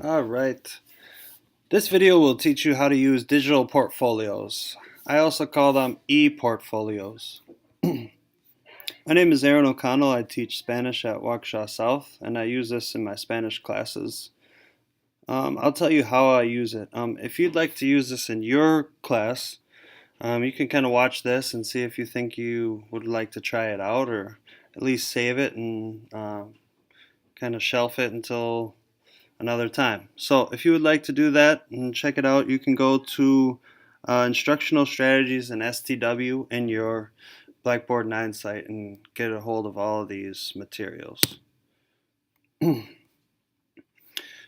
All right. This video will teach you how to use digital portfolios. I also call them ePortfolios. My name is Aaron O'Connell. I teach Spanish at Waukesha South, and I use this in my Spanish classes. I'll tell you how I use it. If you'd like to use this in your class, you can kind of watch this and see if you think you would like to try it out, or at least save it and kind of shelf it until another time. So if you would like to do that and check it out, you can go to Instructional Strategies and STW in your Blackboard 9 site and get a hold of all of these materials.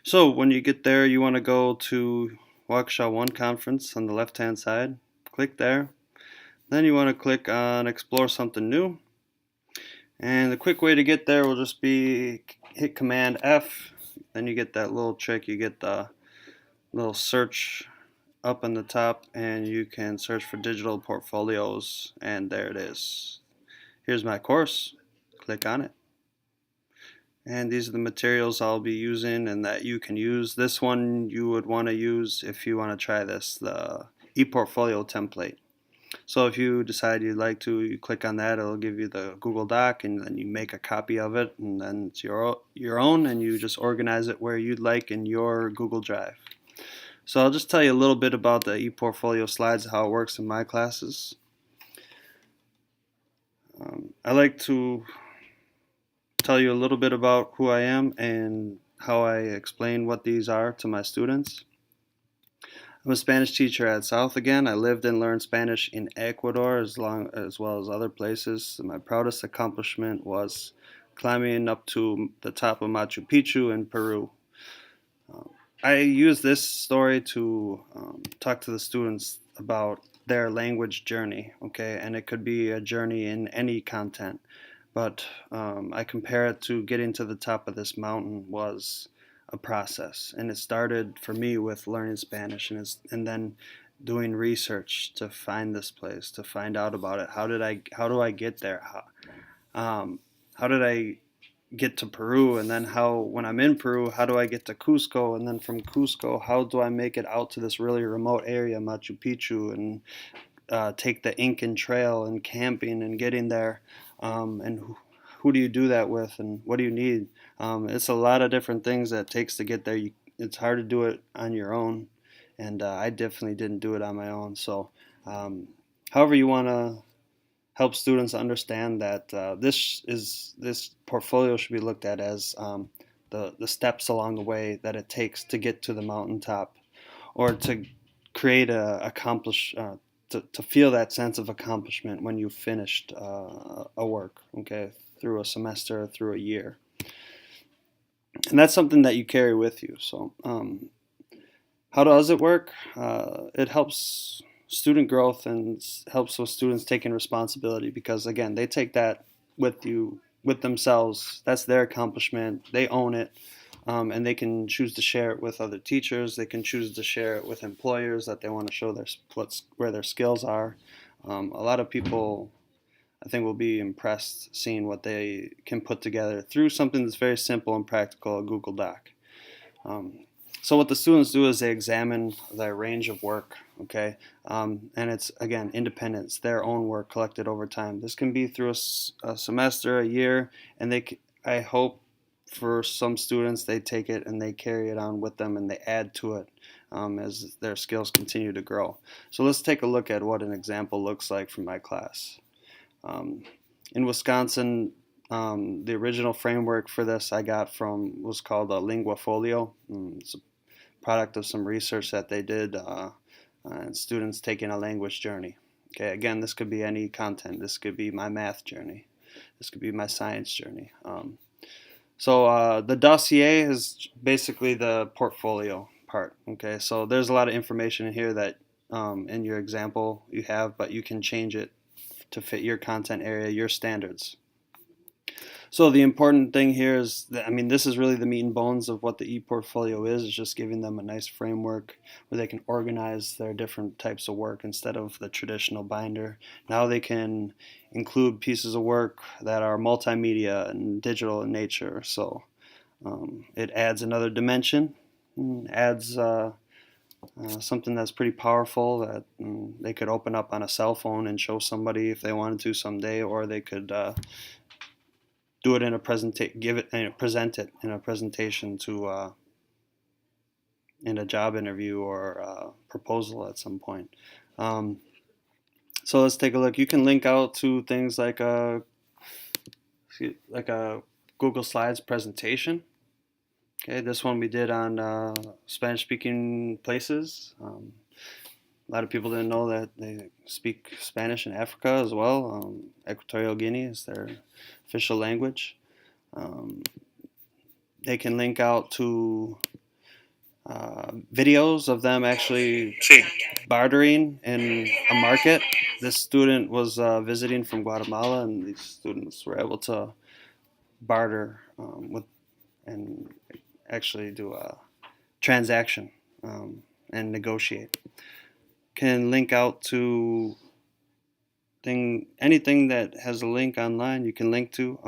So when you get there, you want to go to Waukesha 1 Conference on the left-hand side. Click there. Then you want to click on Explore Something New. And the quick way to get there will just be hit Command F. Then you get that little trick. You get the little search up on the top, and you can search for digital portfolios, and there it is. Here's my course. Click on it. And these are the materials I'll be using and that you can use. This one you would want to use if you want to try this, the ePortfolio template. So if you decide you'd like to, you click on that, it'll give you the Google Doc, and then you make a copy of it, and then it's your own, and you just organize it where you'd like in your Google Drive. So I'll just tell you a little bit about the ePortfolio slides, how it works in my classes. I like to tell you a little bit about who I am and how I explain what these are to my students. I'm a Spanish teacher at South again. I lived and learned Spanish in Ecuador as well as other places. My proudest accomplishment was climbing up to the top of Machu Picchu in Peru. I use this story to talk to the students about their language journey, okay? And it could be a journey in any content, but I compare it to getting to the top of this mountain was a process, and it started for me with learning Spanish and then doing research to find this place, to find out about it. How do I get there? How did I get to Peru, and then when I'm in Peru, how do I get to Cusco, and then from Cusco, how do I make it out to this really remote area, Machu Picchu, and take the Incan Trail and camping and getting there, and who do you do that with, and what do you need? It's a lot of different things that it takes to get there. It's hard to do it on your own, and I definitely didn't do it on my own. So, however you want to help students understand that this portfolio should be looked at as the steps along the way that it takes to get to the mountaintop, or to create to feel that sense of accomplishment when you finished a work, okay, through a semester, through a year. And that's something that you carry with you. So how does it work? It helps student growth and helps with students taking responsibility, because again, they take that with themselves. That's their accomplishment. They own it, and they can choose to share it with other teachers. They can choose to share it with employers that they want to show where their skills are. A lot of people, I think, will be impressed seeing what they can put together through something that's very simple and practical, a Google Doc. So what the students do is they examine their range of work, okay? And it's, again, independent. It's their own work collected over time. This can be through a semester, a year, and I hope for some students they take it and they carry it on with them and they add to it as their skills continue to grow. So let's take a look at what an example looks like from my class. In Wisconsin, the original framework for this I got was called a Linguafolio. It's a product of some research that they did, and students taking a language journey. Okay, again, this could be any content. This could be my math journey. This could be my science journey. So the dossier is basically the portfolio part. Okay, so there's a lot of information in here that in your example you have, but you can change it to fit your content area, your standards. So the important thing here is that, this is really the meat and bones of what the ePortfolio is just giving them a nice framework where they can organize their different types of work instead of the traditional binder. Now they can include pieces of work that are multimedia and digital in nature. So it adds another dimension adds something that's pretty powerful that they could open up on a cell phone and show somebody if they wanted to someday, or they could do it in a present it in a presentation to in a job interview or proposal at some point. Um, so let's take a look. You can link out to things like a Google Slides presentation. Okay, this one we did on Spanish-speaking places. A lot of people didn't know that they speak Spanish in Africa as well. Equatorial Guinea is their official language. Um, they can link out to videos of them actually bartering in a market. This student was visiting from Guatemala, and these students were able to barter with and actually do a transaction and negotiate. Can link out to anything that has a link online. You can link to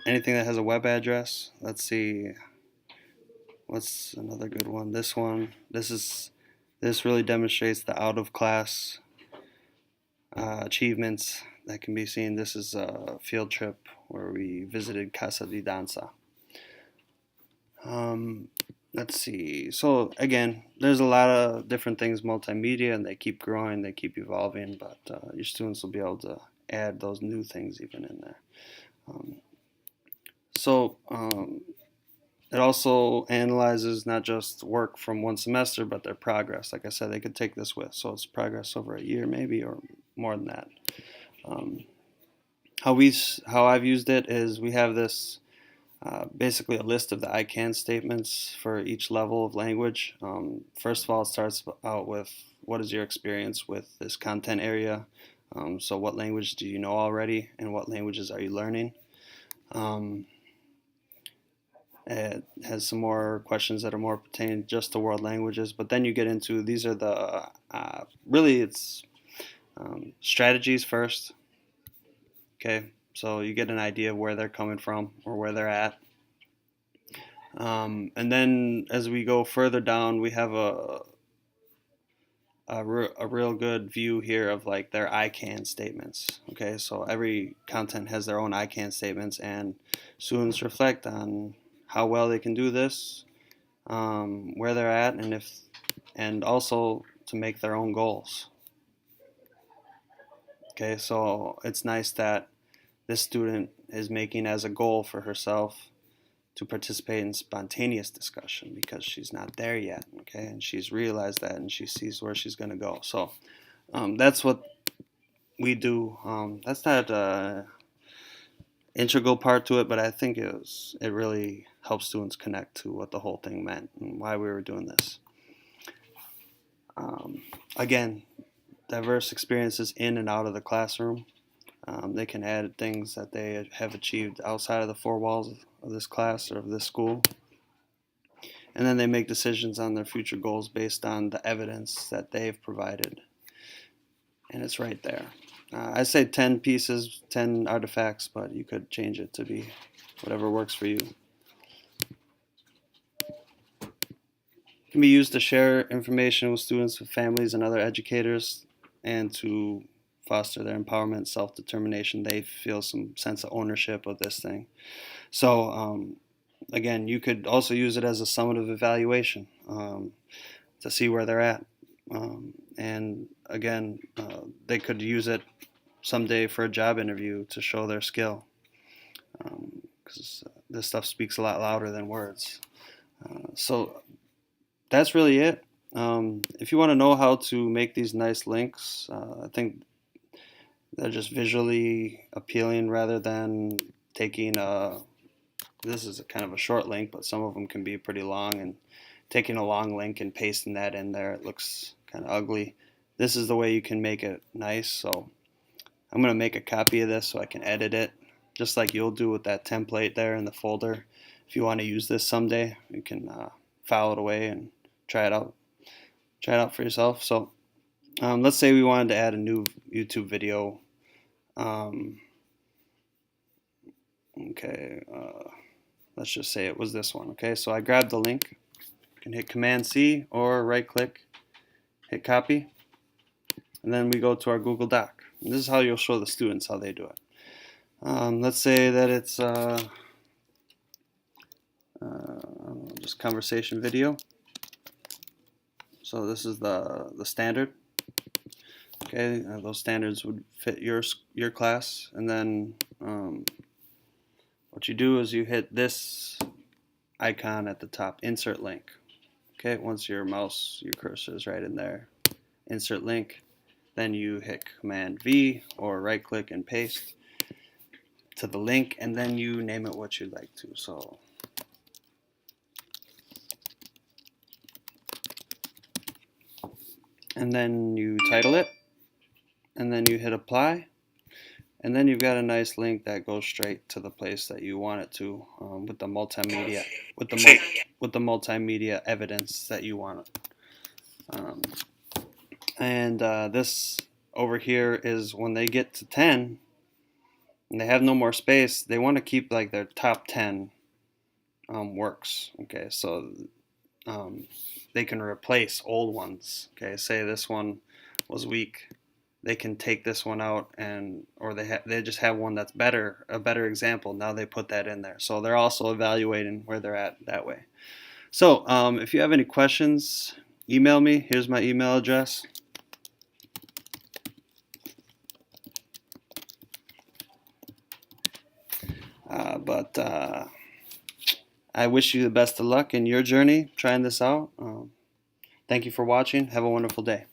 anything that has a web address. Let's see, what's another good one? This one. This really demonstrates the out of class achievements that can be seen. This is a field trip where we visited Casa de Danza. Let's see. So again, there's a lot of different things multimedia, and they keep growing, they keep evolving, but your students will be able to add those new things even in there. So it also analyzes not just work from one semester, but their progress. Like I said, they could take this with, so it's progress over a year maybe, or more than that. How I've used it is we have this basically a list of the I can statements for each level of language. First of all, it starts out with what is your experience with this content area. So what language do you know already, and what languages are you learning? It has some more questions that are more pertaining just to world languages, but then you get into these are the really it's strategies first. Okay, so you get an idea of where they're coming from or where they're at. And then as we go further down, we have a real good view here of like their I can statements. Okay, so every content has their own I can statements, and students reflect on how well they can do this, where they're at, and also to make their own goals. Okay, so it's nice that this student is making as a goal for herself to participate in spontaneous discussion because she's not there yet, okay, and she's realized that and she sees where she's going to go. So that's what we do. That's not an integral part to it, but I think it really helps students connect to what the whole thing meant and why we were doing this. Again, diverse experiences in and out of the classroom. They can add things that they have achieved outside of the four walls of this class or of this school. And then they make decisions on their future goals based on the evidence that they've provided. And it's right there. I say 10 pieces, 10 artifacts, but you could change it to be whatever works for you. It can be used to share information with students, with families, and other educators, and to foster their empowerment, self-determination. They feel some sense of ownership of this thing. So again, you could also use it as a summative evaluation to see where they're at. And again, they could use it someday for a job interview to show their skill, because this stuff speaks a lot louder than words. So that's really it. If you want to know how to make these nice links, I think they're just visually appealing rather than taking this is kind of a short link, but some of them can be pretty long, and taking a long link and pasting that in there, it looks kind of ugly. This is the way you can make it nice. So I'm going to make a copy of this so I can edit it, just like you'll do with that template there in the folder. If you want to use this someday, you can file it away and try it out. Try it out for yourself. So let's say we wanted to add a new YouTube video. Okay. let's just say it was this one. Okay, so I grabbed the link. You can hit Command C or right click, hit copy, and then we go to our Google Doc. And this is how you'll show the students how they do it. Let's say that it's just conversation video. So this is the standard. Okay, those standards would fit your class, and then what you do is you hit this icon at the top, insert link. Okay, once your cursor is right in there, insert link, then you hit Command V or right click and paste to the link, and then you name it what you'd like to. So and then you title it, and then you hit apply, and then you've got a nice link that goes straight to the place that you want it to, with the multimedia evidence that you want. This over here is when they get to 10 and they have no more space, they want to keep like their top 10 works. Okay, so they can replace old ones. Okay, say this one was weak, they can take this one out, or they just have one that's a better example. Now they put that in there, so they're also evaluating where they're at that way. So if you have any questions, email me. Here's my email address. I wish you the best of luck in your journey trying this out. Thank you for watching. Have a wonderful day.